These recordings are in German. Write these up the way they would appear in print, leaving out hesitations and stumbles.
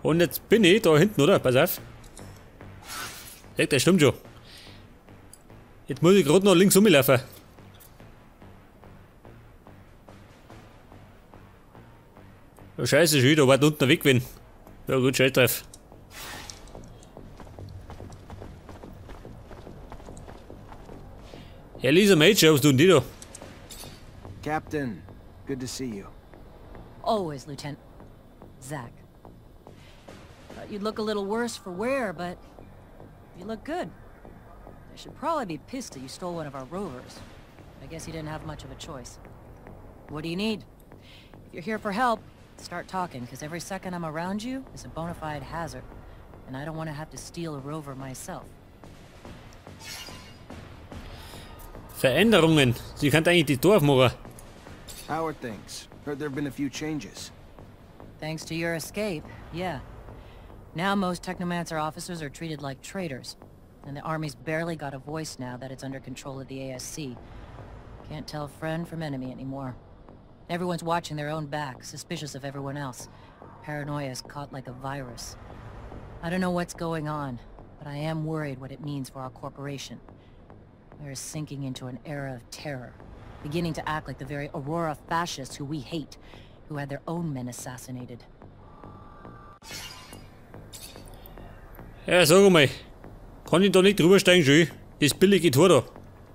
Und jetzt bin ich da hinten, oder? Pass auf. Leck, das stimmt schon. Jetzt muss ich gerade noch links rumlaufen. Oh, scheiße, schon wieder weit unten weg bin. Ja gut, scheiß drauf. Herr Lisa Major, was tun die da? Captain, good to see you. Always, Lieutenant. Zach. Thought you'd look a little worse for wear, but you look good. They should probably be pissed that you stole one of our rovers. I guess you didn't have much of a choice. What do you need? If you're here for help, start talking, because every second I'm around you is a bona fide hazard. And I don't want to have to steal a rover myself. Veränderungen. Sie kann eigentlich die Tür aufmachen. How are things? Heard there have been a few changes. Thanks to your escape, yeah. Now most Technomancer officers are treated like traitors. And the army's barely got a voice now that it's under control of the ASC. Can't tell friend from enemy anymore. Everyone's watching their own back, suspicious of everyone else. Paranoia is caught like a virus. I don't know what's going on, but I am worried what it means for our corporation. We're sinking into an era of terror, beginning to act like the very Aurora fascists who we hate, who had their own men assassinated. Ja, sag mal. Kann ich da nicht drübersteigen, schön? Das billige Tor da.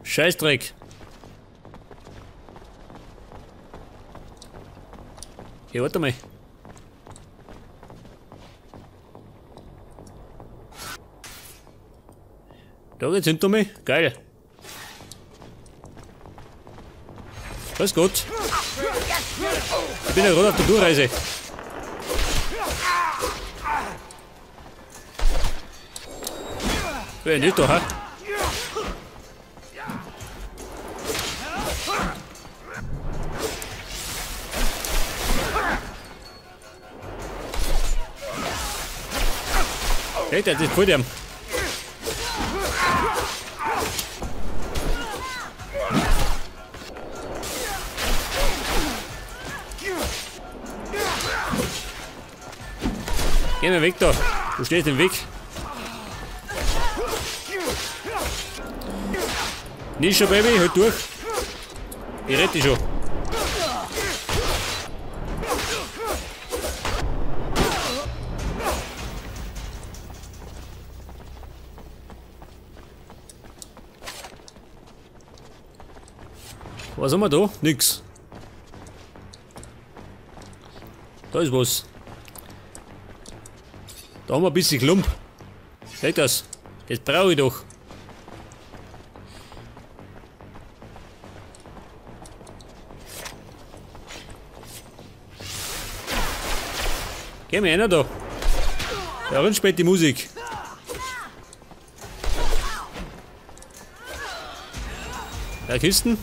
Scheißdreck. Ja, warte mal. Da geht's hinter mich. Geil. Grüß Gott. Ich bin ja gerade auf der Durchreise. Wer nicht da, ha? Hey, der ist voll dem. Geh mal weg da. Du stehst im Weg. Nicht schon, Baby, halt durch. Ich rette dich schon. Was haben wir da? Nix. Da ist was. Da haben wir ein bisschen Klump. Seht das? Das brauche ich doch. Geh mir einer da. Da rund spielt die Musik. Ja, Kisten.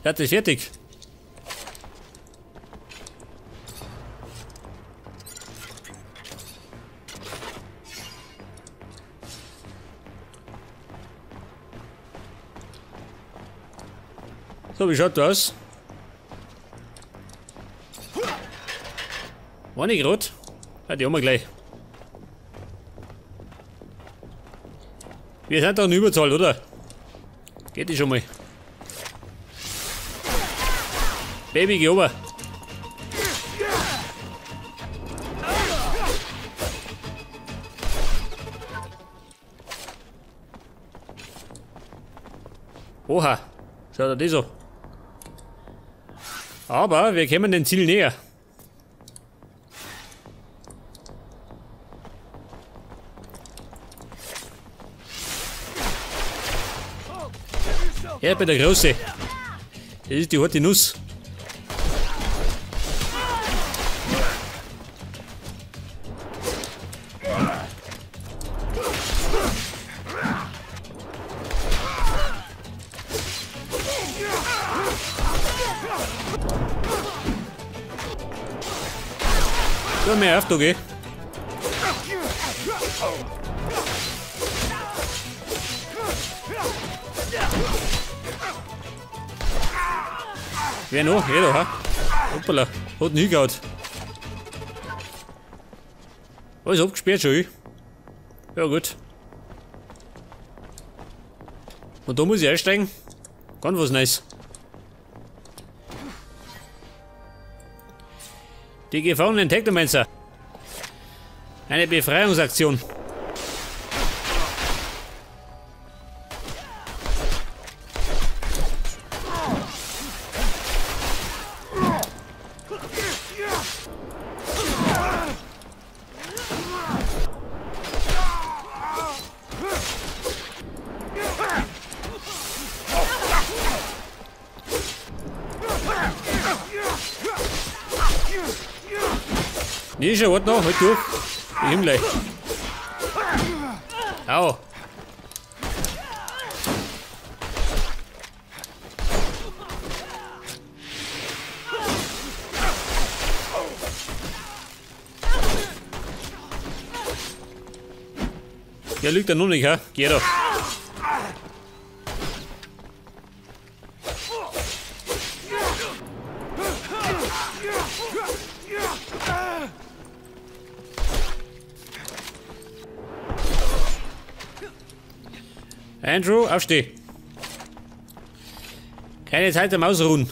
Fertig, fertig. So, wie schaut das aus? War nicht gerade? Ja, die haben wir gleich. Wir sind doch eine Überzahl, oder? Geht die schon mal. Baby, geh ober. Oha, schaut dir das so. Aber wir kommen dem Ziel näher. Er bei der Große. Das ist die harte Nuss. So, mehr auf, du geh. Wer noch? Jeder, ha? Hoppala, hat nie gehaut. Alles abgesperrt schon. Ja gut. Und da muss ich einsteigen. Ganz was Neues. Die gefangenen Technomancer. Eine Befreiungsaktion. Nee, schon, warte noch, halt durch. Ich bin gleich. Au. Ja, liegt er noch nicht, ha? Geh doch. Andrew, aufsteh. Keine Zeit zum Ausruhen.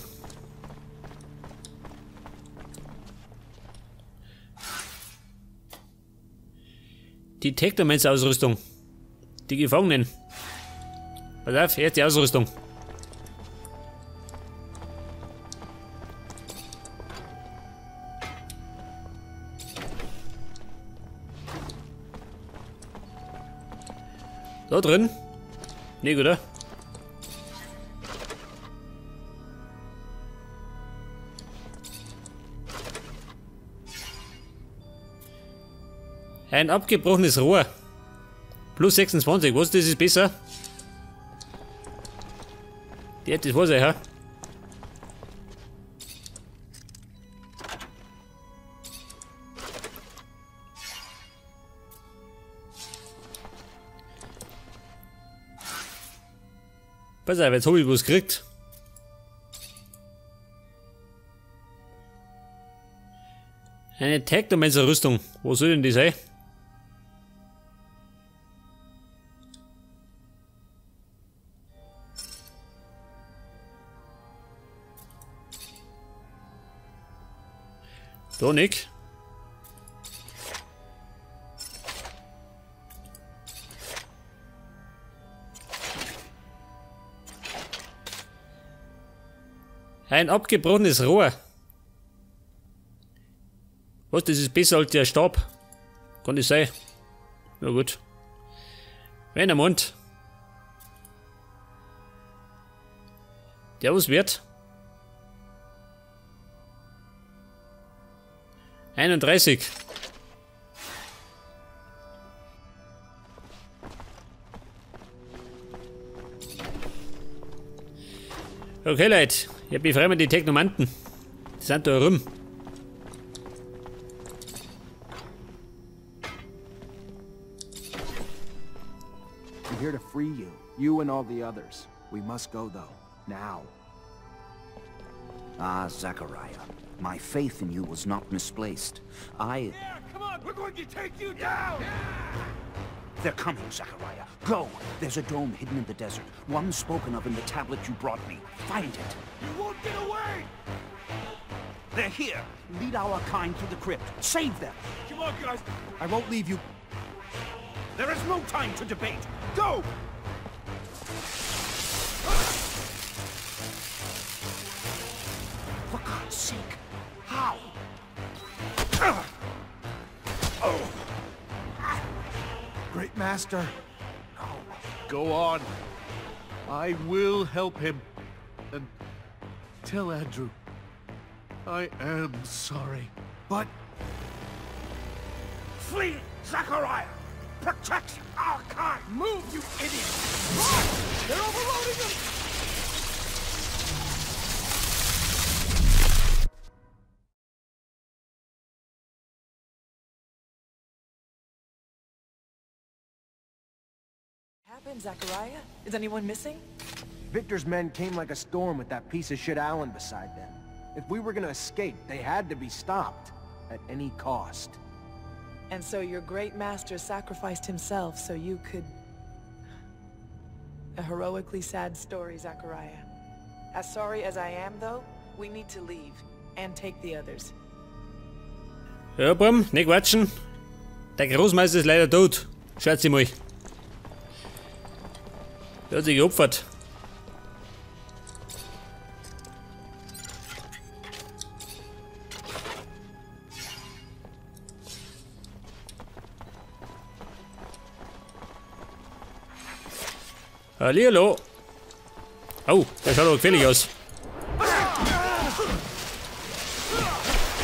Die Technomancer-Ausrüstung. Die Gefangenen. Pass auf, jetzt die Ausrüstung. Da drin? Nee, oder? Ein abgebrochenes Rohr. Plus 26, was? Das ist besser? Ja, das war's ja. Pass auf, jetzt hab ich was gekriegt. Eine Technomancer-Rüstung. Wo soll denn die sein? Da nicht. Ein abgebrochenes Rohr. Was, das ist besser als der Stab. Kann das sein? Na gut. Wenn er meint. Der was wert? 31. Okay, Leute. Jetzt befreien wir die Technomanten. Die sind da rum. I'm here to free you. You and all the others. We must go though. Now. Ah, Zachariah. My faith in you was not misplaced. Yeah, come on, we're going to take you down! They're coming, Zachariah. Go! There's a dome hidden in the desert. One spoken of in the tablet you brought me. Find it. You won't get away! They're here. Lead our kind through the crypt. Save them. Come on, guys! I won't leave you. There is no time to debate. Go! For God's sake. How? Great Master. Go on. I will help him. And tell Andrew. I am sorry. But Flee, Zachariah! Protect our kind! Move, you idiot! Run! They're overloading them! Happened, Zachariah? Is anyone missing? Victor's men came like a storm with that piece of shit Alan beside them. If we were gonna escape, they had to be stopped. At any cost. And so your great master sacrificed himself so you could... A heroically sad story, Zachariah. As sorry as I am, though, we need to leave. And take the others. Ja, Bram, nicht quatschen. Der Großmeister ist leider tot. Schaut sie mal. Der hat sich geopfert. Hallihallo. Oh, der schaut aber gefährlich aus.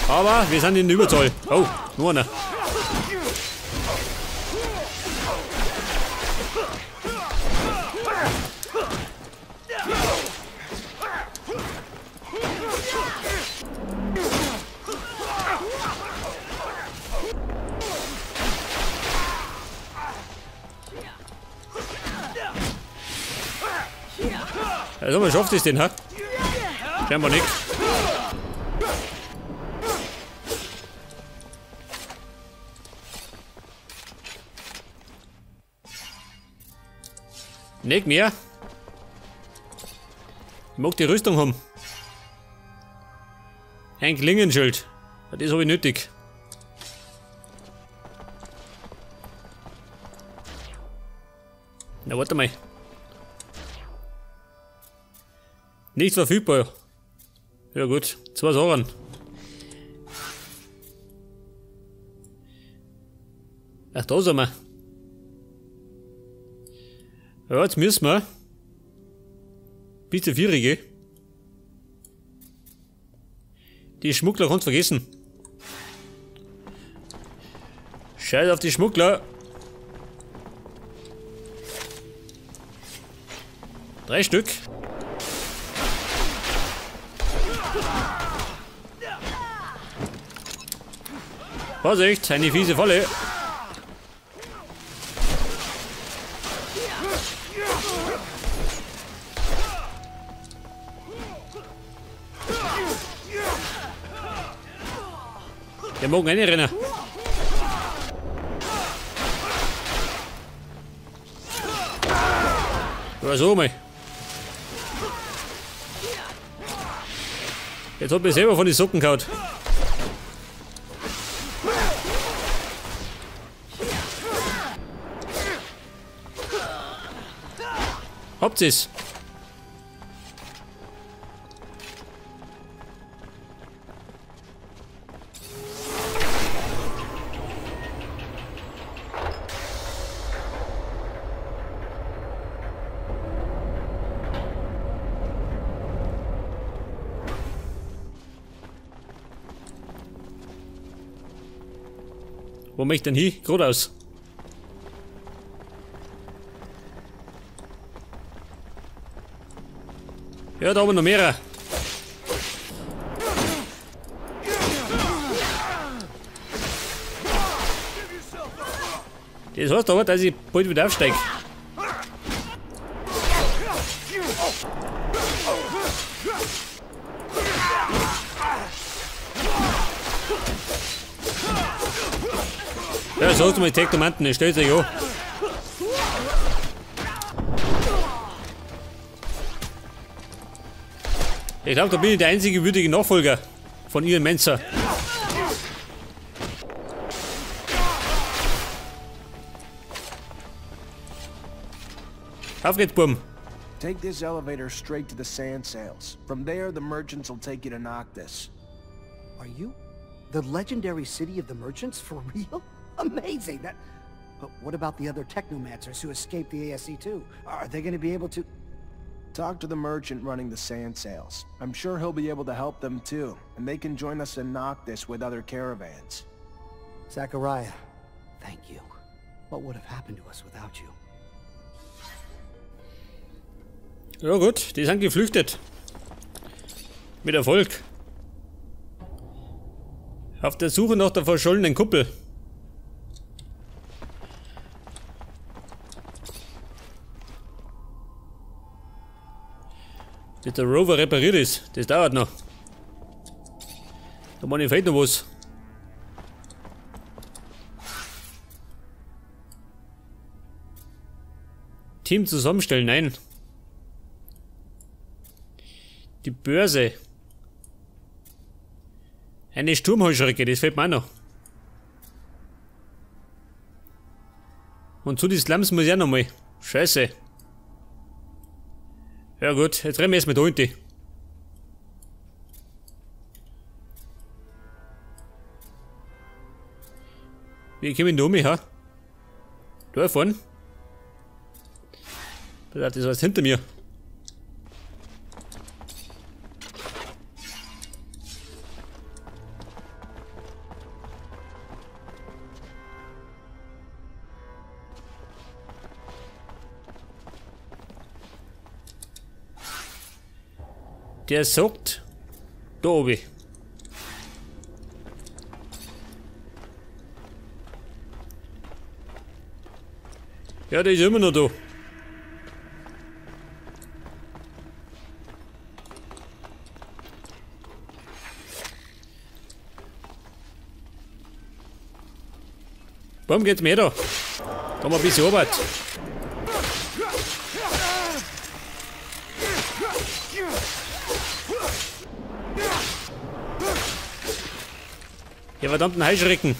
Aber wir sind in der Überzahl. Oh, nur einer. Also, man schafft es den, ha? Scheinbar nicht. Nicht mehr. Ich mag die Rüstung haben. Ein Klingenschild. Das habe ich nötig. Na, warte mal. Nicht verfügbar. Ja gut, 2 Sachen. Ach, da sind wir. Ja, jetzt müssen wir. Bis zur 4 gehen. Die Schmuggler kannst du vergessen. Scheiß auf die Schmuggler. 3 Stück. Vorsicht, eine fiese Falle. Der mag eine rennen. Oder so mal. Jetzt hat mich selber von den Socken gehauen. Habt ihr's? Wo möchte ich denn hin? Geradeaus. Ja, da haben wir noch mehrere. Das heißt aber, dass ich bald wieder aufsteige. Ja, sagst du mal, Technomancer, der stellt sich an. Ich glaube, da bin ich der einzige würdige Nachfolger von ihrem Mensa. Auf geht's, Buben. Take this elevator straight to the sand sails. From there, the merchants will take you to Nach. Are you the legendary city of the merchants for real? Amazing. But what about the other Technomancers who escaped the ASC too? Are they going to be able to... Talk to the merchant running the sand sails. I'm sure he'll be able to help them too, and they can join us in Nach with other caravans. Zachariah, thank you. What would have happened to us without you? Ja gut, die sind geflüchtet. Mit Erfolg. Auf der Suche nach der verschollenen Kuppel. Bis der Rover repariert ist, das dauert noch. Da meine fehlt noch was. Team zusammenstellen, nein. Die Börse. Eine Sturmheuschrecke, das fällt mir auch noch. Und zu die Slums muss ich auch noch mal. Scheiße. Ja gut, jetzt rennen wir erstmal da hinten. Wie komme ich da um, ha? Da vorne? Das heißt hinter mir. Der sagt, da oben. Ja, der ist immer noch da. Warum geht's mir da? Da haben wir ein bisschen Arbeit. Ja, verdammten Heuschrecken.